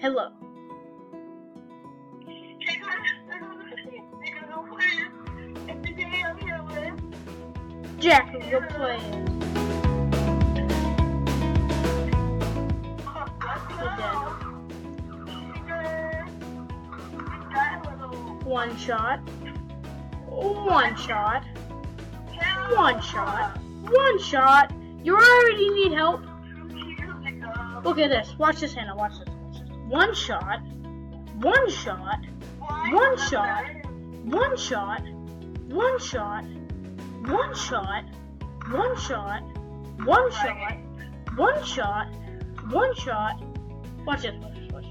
Hello. Jack, go play it. You're dead. One shot. One shot. One shot. One shot. You already need help. Look at this. Watch this, Hannah. Watch this. One shot. One shot. One shot. One shot. One shot. One shot. One shot. One shot. One shot. One shot. Watch this. Watch this.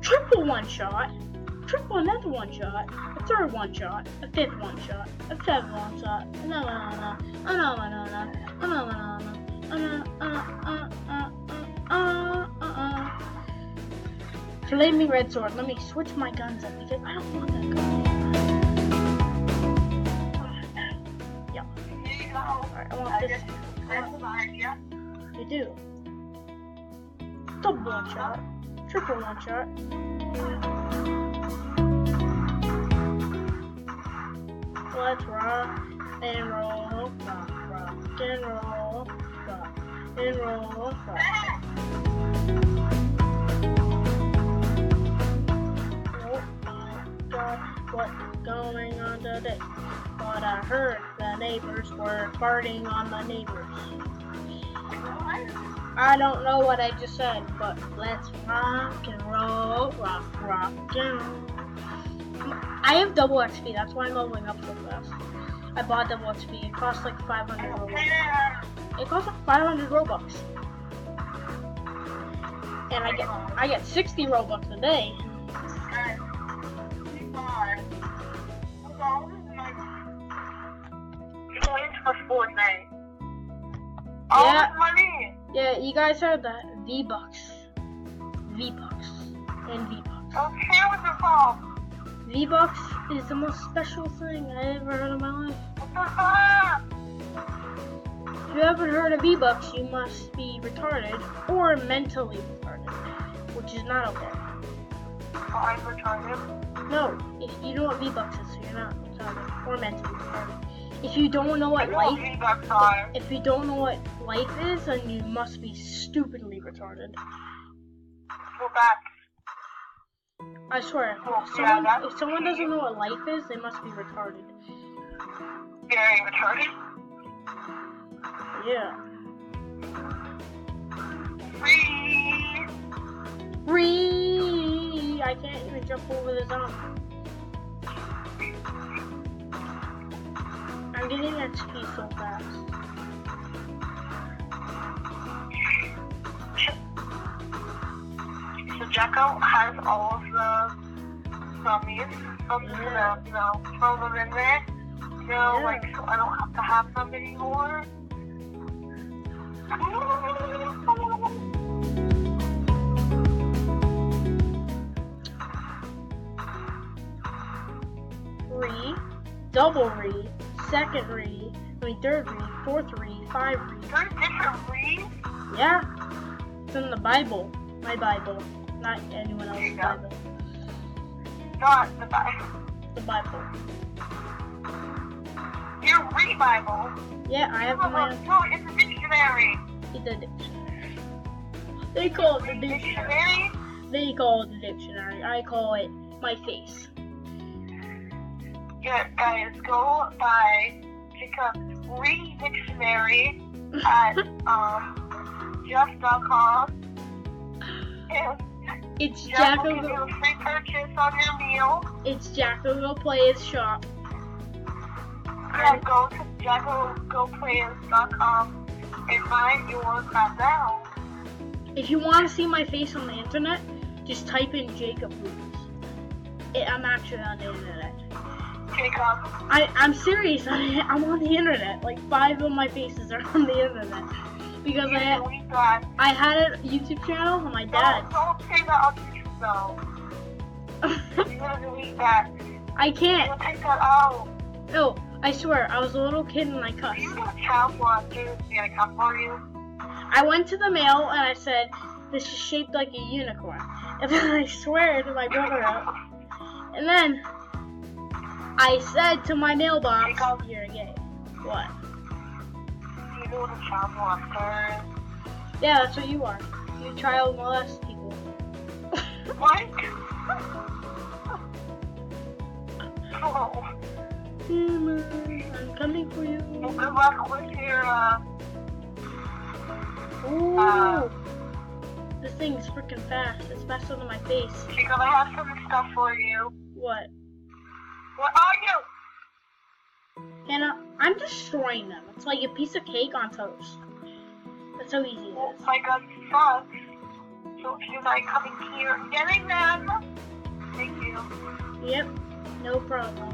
Triple one shot. Triple another one shot. A third one shot. A fifth one shot. A seventh one shot. Flaming red sword. Let me switch my guns up because I don't want that gun. Yeah. Alright, I want this. You do. Double one shot. Triple one shot. Let's rock and roll, rock and roll, rock and roll, rock. What's going on today? But I heard the neighbors were farting on the neighbors. I don't know what I just said, but let's rock and roll, rock and roll. I have double XP, that's why I'm leveling up so fast. I bought double XP, it costs like 500 Robux. It costs like 500 Robux. And I get 60 Robux a day. Yeah, you guys heard that. V-Bucks, and V-Bucks. Okay, what's it called? V-Bucks is the most special thing I ever heard in my life. What the fuck? If you haven't heard of V-Bucks, you must be retarded or mentally retarded, which is not okay. I'm retarded. No, if you know what V-Bucks is, so you're not retarded or mentally retarded. If you don't know what life is, then you must be stupidly retarded. Go back. I swear, if someone doesn't know what life is, they must be retarded. Very retarded? Yeah. Free! I can't even jump over the zombie. I'm getting XP so fast. So Jacko has all of the zombies. So I'm just gonna, throw them in there. So I don't have to have them anymore. 3, double read, second read, third read, fourth read, 5 read. There's different reads? Yeah, it's in the Bible. My Bible, not anyone else's Bible. Not the Bible. The Bible. Your Bible? Yeah, I have my own. No, it's a dictionary. It's a dictionary. They call it the dictionary. They call it the dictionary. I call it my face. Yeah, guys, go buy Jacob's free dictionary at just.com. It's Jacko will give you a free purchase on your meal. It's Jacko Go Play His shop. Yeah, go to JackoGoPlayers.com and find your crap now. If you want to see my face on the internet, just type in Jacob Lucas. I'm actually on the internet. Jacob. I'm serious. I'm on the internet. Like 5 of my faces are on the internet. Because I had a YouTube channel with my dad. Don't say that on YouTube though. You're gonna delete that. I can't. You're gonna take that out. No, I swear, I was a little kid and I cussed. You got a child molester. Is he gonna come for you? I went to the mail and I said, this is shaped like a unicorn. And then I swear to my brother up. And then I said to my mailbox, "You're gay." What? You know what a child molester is? Yeah, that's what you are. You child molest people. What? Oh. I'm coming for you. Well, good luck with your, Ooh. This thing's freaking fast. It's faster than my face. She's gonna have some stuff for you. What? What are you? Hannah, I'm destroying them. It's like a piece of cake on toast. That's how easy it Oh is. my god, sucks. So if you like coming here and getting them, thank you. Yep, no problem.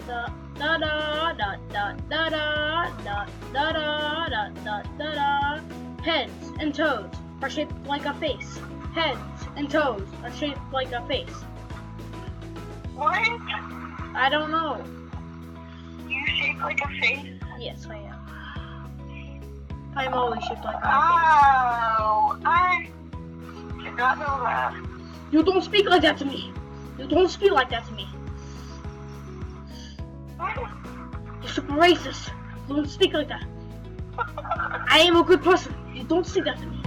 Da da da da da da da da da da da da da da. Heads and toes are shaped like a face. Heads and toes are shaped like a face. What? I don't know. You shape like a face? Yes, I am. I'm always shaped like a Oh, I did not know that. face. You don't speak like that to me. You don't speak like that to me. You're super racist. You don't speak like that. I am a good person. You don't say that to me.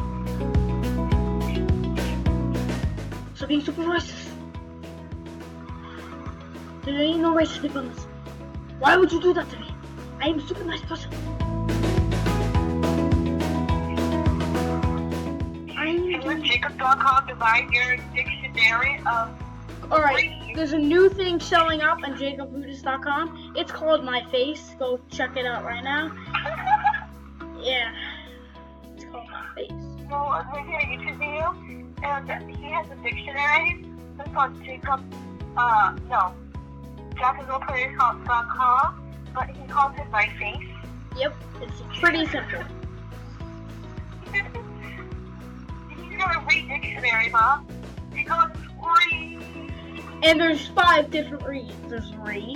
So being super racist. There ain't no racist people in this. Why would you do that to me? I am a super nice person. Is it Jacob.com to buy your dictionary of Alright, there's a new thing showing up on JacobBuddhist.com. It's called My Face. Go check it out right now. Yeah. It's called My Face. So I'm making a YouTube video, and he has a dictionary. It's on Jacob, JacksonvillePlayers.com, but he calls it My Face. Yep, it's pretty simple. He's got a read dictionary, Mom. He goes, read. And there's 5 different reads. There's re,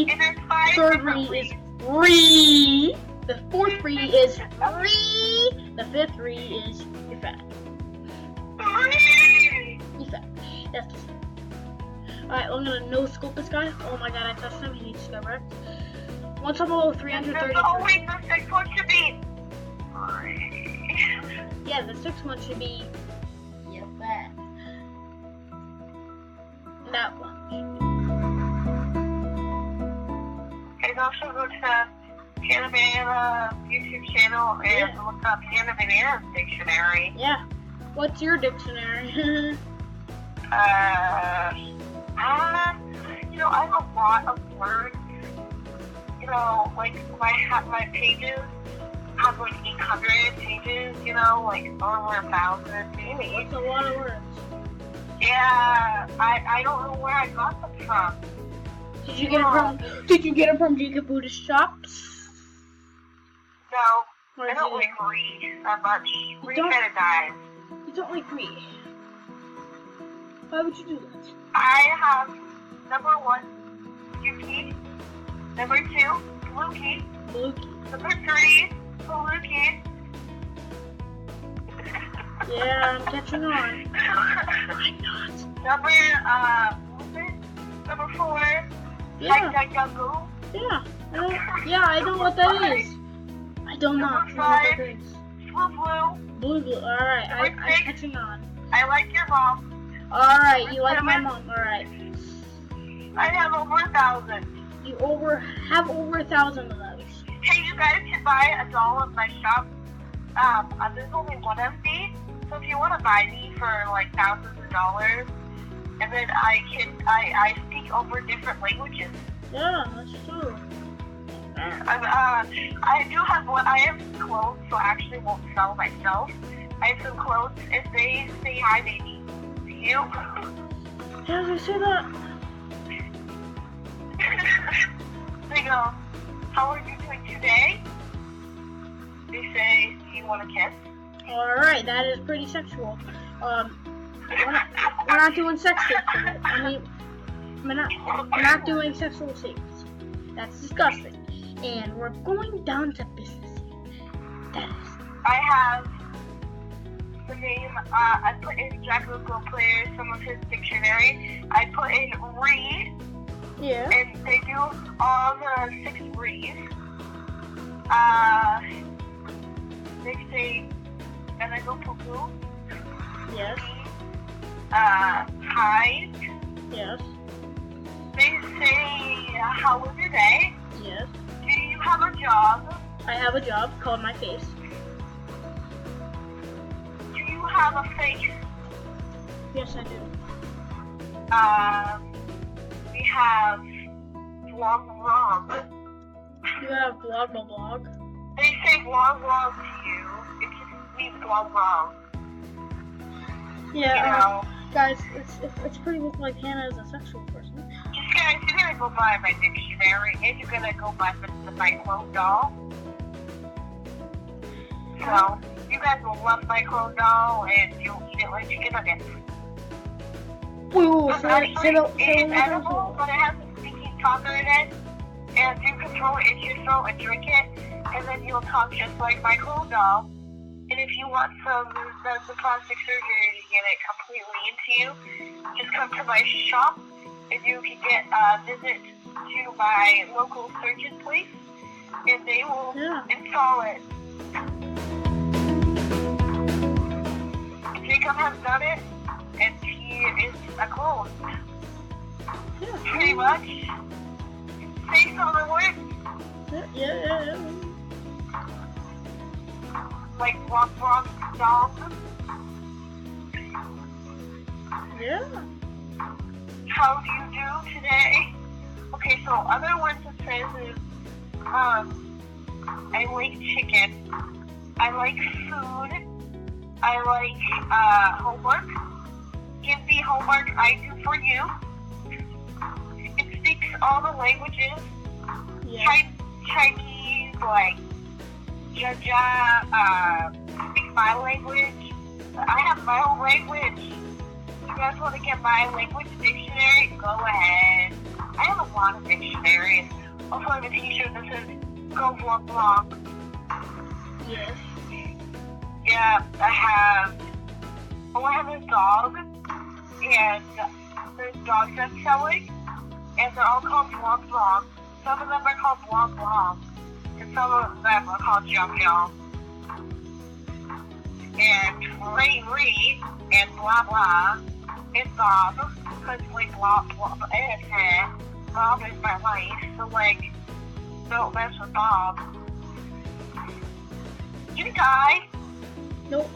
And there's 5 third different re is re, the 4th re is re, the 5th re is you're fat. Read. You're fat. That's the same. Alright, I'm gonna no scope this guy. Oh my god, I touched him. He needs to go back. Once I'm below 333. Oh wait, the 6th one should be read. Yeah, the 6th one should be you're fat. That one. And also go to Hannah Banana YouTube channel and look up Hannah Banana dictionary. Yeah. What's your dictionary? You know, I have a lot of words. You know, like my pages have like 800 pages. You know, like over 1,000 maybe. That's a lot of words. Yeah, I don't know where I got them from. Did you get it from Jacob Buddhist shops? No, Or I don't did like read that much. Read don't? kind of dies. you don't like read? Why would you do that? I have number 1, Yuki. Number 2, Fluky. Blukey. Number 3, Fluky. Yeah, I'm catching on. I'm not. Number 4, Yeah, Yangu. yeah. I know what that is. I do not know what that is. Blue. Blue. Alright, I'm Number 6. catching on. I like your mom. Alright, you like my mom. Alright. I have over 1,000. You have over 1,000 of those. Hey, you guys can buy a doll at my shop. There's only one empty, so if you want to buy me for like thousands of dollars, and then I speak over different languages. Yeah, that's true. I do have one. I have some clothes, so I actually won't sell myself. I have some clothes. If they say hi, baby, to you. Yeah, they say that. They go, how are you doing today? They say, do you want to kiss? Alright, that is pretty sexual. We're not doing sex tapes. I mean, we're not doing sexual tapes. That's disgusting. And we're going down to business. That is. I have the name. I put in Jack Local Player, some of his dictionary. I put in read, Yeah. and they do all the 6 reads. They say, and I go poo-poo. Yes. Hide. Yes. They say, how was your day? Yes. Do you have a job? I have a job called my face. Do you have a face? Yes, I do. We have vlog. You have blog. They say vlog to you. It just means vlog. Yeah. You know, Guys, it's pretty look like Hannah is a sexual person. just guys, you're gonna go buy my dictionary, and you're gonna go buy my clone doll. So, you guys will love my clone doll, and you'll eat it like chicken nuggets. Wait, Actually, it is edible, but it has a stinky talker in it, and you control it in your throat and drink it, and then you'll talk just like my clone doll. And if you want the plastic surgery to get it completely into you, just come to my shop, and you can get a visit to my local surgeon place, and they will install it. Jacob has done it, and he is a clone. Yeah. Pretty much. Say some other words. Yeah. Like walk dog. Yeah. How do you do today? Okay, so other words it says is I like chicken. I like food. I like homework. Give me homework, I do for you. It speaks all the languages. Yeah. Chinese, like speak my language. I have my own language. You guys want to get my language dictionary? Go ahead. I have a lot of dictionaries. Also, I have a t-shirt that says Go Vlog. Yes. Yeah, I have this dog, and there's dogs I'm selling, and they're all called Vlog. Some of them are called Vlog, and some of them are called Jump. And Ray, and blah blah, and Bob, because like blah, Bob is my life, so like, don't mess with Bob. You die. Nope.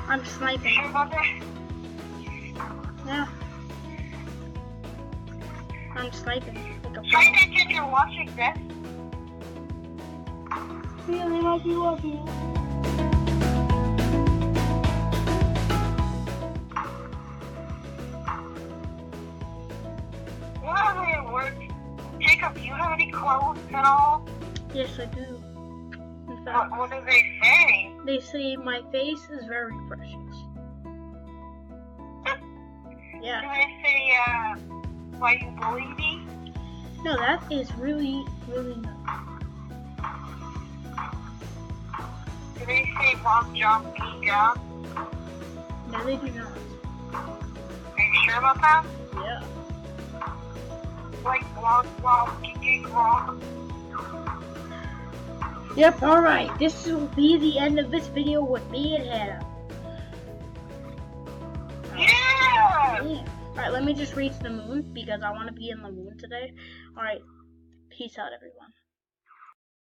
I'm sniping. Sure about that? Yeah. I'm sniping. Like a Hi Nick, if you're watching this. Really love you. What other words? Jacob, do you have any clothes at all? Yes, I do. In fact, What do they say? they say my face is very precious. Yeah. Do they say, why you bully me? No, that is really nice. Do they say Mom Jump Giga? No, they do not. Are you sure about that? Yeah. Like Giga. Yep, alright. This will be the end of this video with me and Hannah. Yeah! Alright, let me just reach the moon because I want to be in the moon today. Alright, peace out everyone.